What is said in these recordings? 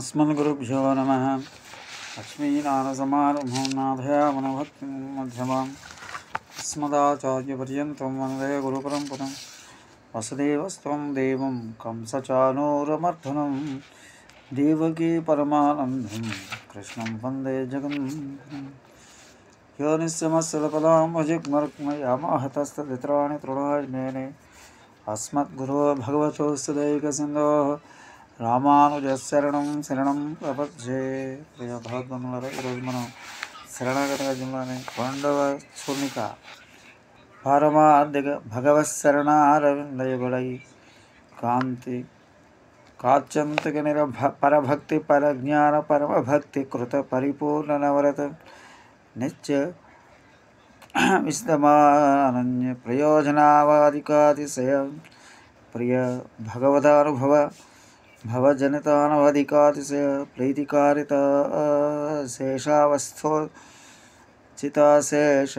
अस्मद्गुरुभ्यो नमः। लक्ष्मीनाथसमारम्भां नाथयामनभक्तिं मध्यमाम् अस्मदाचार्यपर्यन्तं वन्दे गुरुपरम्परां। वसुदेवस्त्वं देवं कंसचाणूरमर्दनं देवकी परमानन्दं कृष्णं वन्दे जगन्नाथं। यो नित्यमस्सलपदाम्बुजयुग्मरुक्मयामाहतस्तदित्राणि तृणाय मेने अस्मद्गुरो भगवतोऽस्य दैकसिन्धोः రామానుజశరణం శరణం ప్రపంచే. ప్రియ భగవద్బంధువులారా, ఈరోజు మనం శరణాగత గద్యంలోని 2వ చూర్ణిక పారమార్థిక భగవత్శరణారవిందయుగళై కాంతి కాత్యంతిక పరభక్తి పరజ్ఞాన పరమభక్తి కృత పరిపూర్ణ నవరత నిత్య విశదమానన్య ప్రయోజనావాదికాతిశయ ప్రియ భగవదానుభవ భవజనితానవధికాతిశయ ప్రీతికారిత శేషావస్థోచితాశేష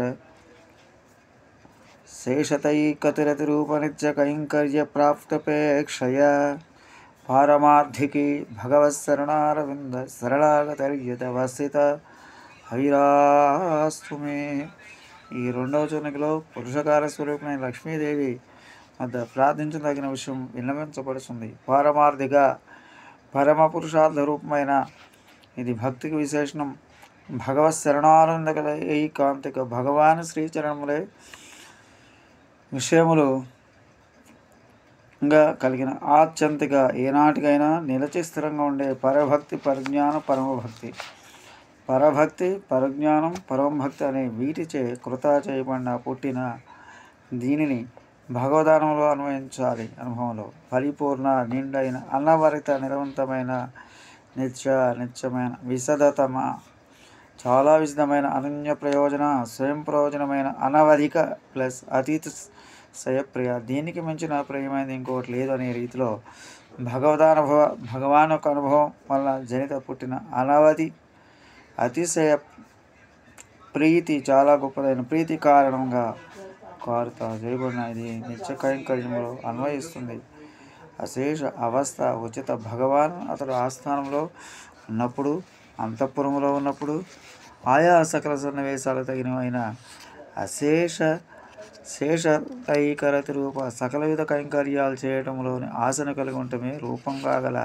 శేషతైకతిరతిరూపనిత్య కైంకర్య ప్రాప్తపేక్షయ పారమార్థికి భగవత్శరణారవింద శరణాగతర్యతవస్థిత హైరాస్తు మే. ఈ 2వ చూర్ణికలో పురుషకార స్వరూపమైన లక్ష్మీదేవి వద్ద ప్రార్థించదగిన విషయం విన్నవించబడుతుంది. పారమార్థిక పరమ పురుషార్థ రూపమైన ఇది భక్తికి విశేషణం. భగవత్ శరణానందగల ఏకాంతిక భగవాన్ శ్రీచరణములే విషయములుగా కలిగిన ఆత్యంతిక ఏనాటికైనా నిలిచి స్థిరంగా ఉండే పరభక్తి పరజ్ఞాన పరమభక్తి పరభక్తి పరజ్ఞానం పరమభక్తి అనే వీటిచే కృత చేయబడిన పుట్టిన దీనిని భగవదానంలో అన్వయించాలి. అనుభవంలో పరిపూర్ణ నిండైన అన్నవరిత నిరవంతమైన నిత్యమైన విశదతమ చాలా విశదమైన అనన్య ప్రయోజన స్వయం ప్రయోజనమైన అనవధిక ప్లస్ అతీత శయప్రియ దీనికి మించిన ప్రియమైనది ఇంకోటి లేదు అనే రీతిలో భగవాన్ యొక్క అనుభవం వల్ల జనిత పుట్టిన అనవధి అతిశయ ప్రీతి చాలా గొప్పదైన ప్రీతి కారణంగా కారుత చేయబడిన ఇది నిత్య కైంకర్యములో అన్వయిస్తుంది. అశేష అవస్థ ఉచిత భగవాన్ అతడు ఆస్థానంలో ఉన్నప్పుడు అంతఃపురములో ఉన్నప్పుడు ఆయా సకల సన్నివేశాలు తగినవైన అశేష శేషతైకరతి రూప సకల విధ కైంకర్యాలు చేయటంలోని ఆశను కలిగి ఉండటమే రూపంగా గల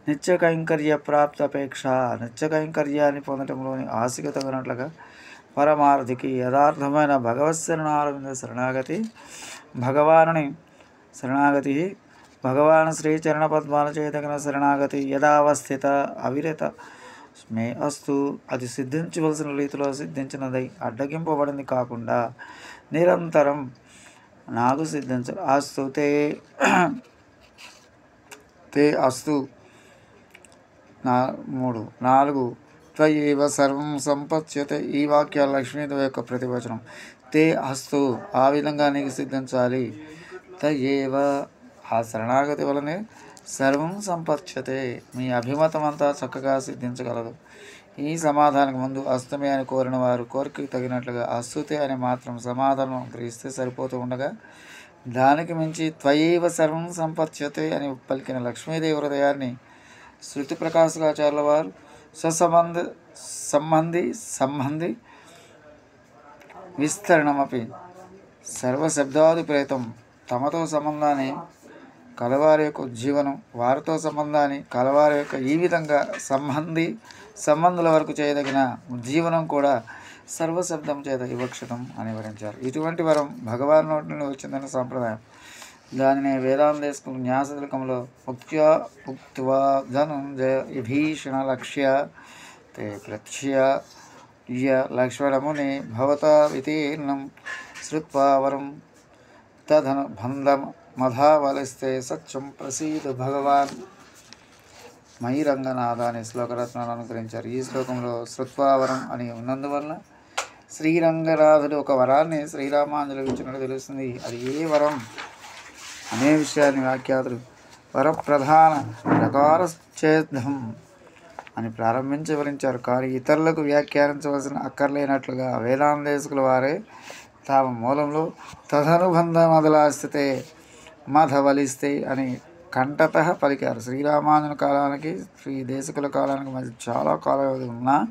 నిత్య కైంకర్య ప్రాప్తపేక్ష నిత్య కైంకర్యాన్ని పొందటంలోని ఆశకు తగినట్లుగా పరమార్థికి యథార్థమైన భగవత్ శరణారవింద శరణాగతి భగవానుని శరణాగతి భగవాన్ శ్రీచరణ పద్మాల చేయదగిన శరణాగతి యథావస్థిత అవిరత మే అస్తు అది సిద్ధించవలసిన రీతిలో సిద్ధించినదై అడ్డగింపబడింది కాకుండా నిరంతరం నాకు సిద్ధించరు. అస్తు తే అస్తు 4 త్వయేవ సర్వం సంపత్స్యతే. ఈ వాక్యాలు లక్ష్మీదేవి యొక్క ప్రతివచనం. తే అస్తు ఆ విధంగా నీకు సిద్ధించాలి. తయేవ ఆ శరణాగతి వలనే సర్వం సంపత్స్యతే మీ అభిమతం అంతా చక్కగా సిద్ధించగలదు. ఈ సమాధానానికి ముందు అస్తుమే అని కోరిన వారు కోరికకు తగినట్లుగా అస్తుతే అని మాత్రం సమాధానం గ్రహిస్తే సరిపోతూ ఉండగా దానికి మించి త్వయేవ సర్వం సంపత్స్యతే అని పలికిన లక్ష్మీదేవి హృదయాన్ని శృతి ప్రకాశకాచార్యుల వారు సంబంధి విస్తరణమపి సర్వశబ్దాదిప్రేతం తమతో సంబంధాన్ని కలవారి యొక్క జీవనం వారితో సంబంధాన్ని కలవారి యొక్క ఈ విధంగా సంబంధుల వరకు చేయదగిన జీవనం కూడా సర్వశబ్దం చేత వివక్షితం అని వివరించారు. ఇటువంటి వరం భగవాన్ నోటి నుండి వచ్చిందన్న సాంప్రదాయం. దానిని వేదాంతేశ్వర న్యాసతిలకంలో ఉక్త్వా ధనుంజయ విభీషణ లక్ష్య తే ప్రత్య లక్ష్మణముని భవతా వితీర్ణం శ్రుత్వా వరం తధను బంధం మధావలిస్తే సత్యం ప్రసీద భగవాన్ మయిరంగనాథ అనే శ్లోకరత్నాన్ని అనుగ్రహించారు. ఈ శ్లోకంలో శ్రుత్వావరం అని ఉన్నందువలన శ్రీరంగనాథుడు ఒక వరాన్ని శ్రీరామాంజలికి ఇచ్చినట్టు తెలుస్తుంది. అది ఏ వరం అనే విషయాన్ని వ్యాఖ్యాతులు వరప్రధాన ప్రకారచ్ఛేదం అని ప్రారంభించి వివరించారు. కానీ ఇతరులకు వ్యాఖ్యానించవలసిన అక్కర్లేనట్లుగా వేదాంతేశకుల వారే తాము మూలంలో తదనుబంధ మొదలాస్తే మధవలిస్తే అని కంఠత పలికారు. శ్రీరామానుజుని కాలానికి శ్రీ దేశకుల కాలానికి మధ్య చాలా కాల వ్యవధి ఉన్నా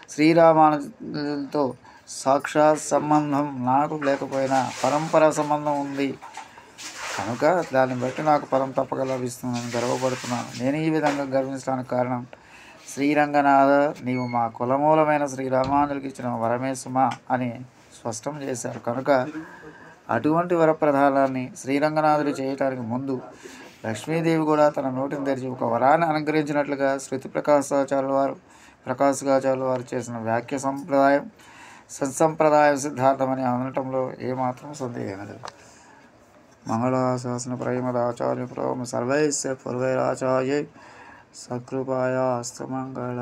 శ్రీరామానుజులతో సాక్షాత్ సంబంధం నాకు లేకపోయినా పరంపర సంబంధం ఉంది కనుక దాన్ని బట్టి నాకు ఫలం తప్పక లభిస్తుందని గర్వపడుతున్నాను. నేను ఈ విధంగా గర్వించడానికి కారణం శ్రీరంగనాథ నీవు మా కులమూలమైన శ్రీరామానుజులకి ఇచ్చిన వరమే సుమా అని స్పష్టం చేశారు. కనుక అటువంటి వరప్రధానాన్ని శ్రీరంగనాథుడు చేయటానికి ముందు లక్ష్మీదేవి కూడా తన నోటిని తెరిచి ఒక వరాన్ని అనుగ్రహించినట్లుగా శృతి ప్రకాశాచార్యుల వారు చేసిన వ్యాఖ్య సంప్రదాయం సత్సంప్రదాయ సిద్ధార్థమని అనటంలో ఏమాత్రం సందేహం లేదు. మంగళాశాసన ప్రేమదాచార్య ప్రోమ సర్వైశ్య పూర్వైరాచార్య సకృపాయ అస్తమంగళ.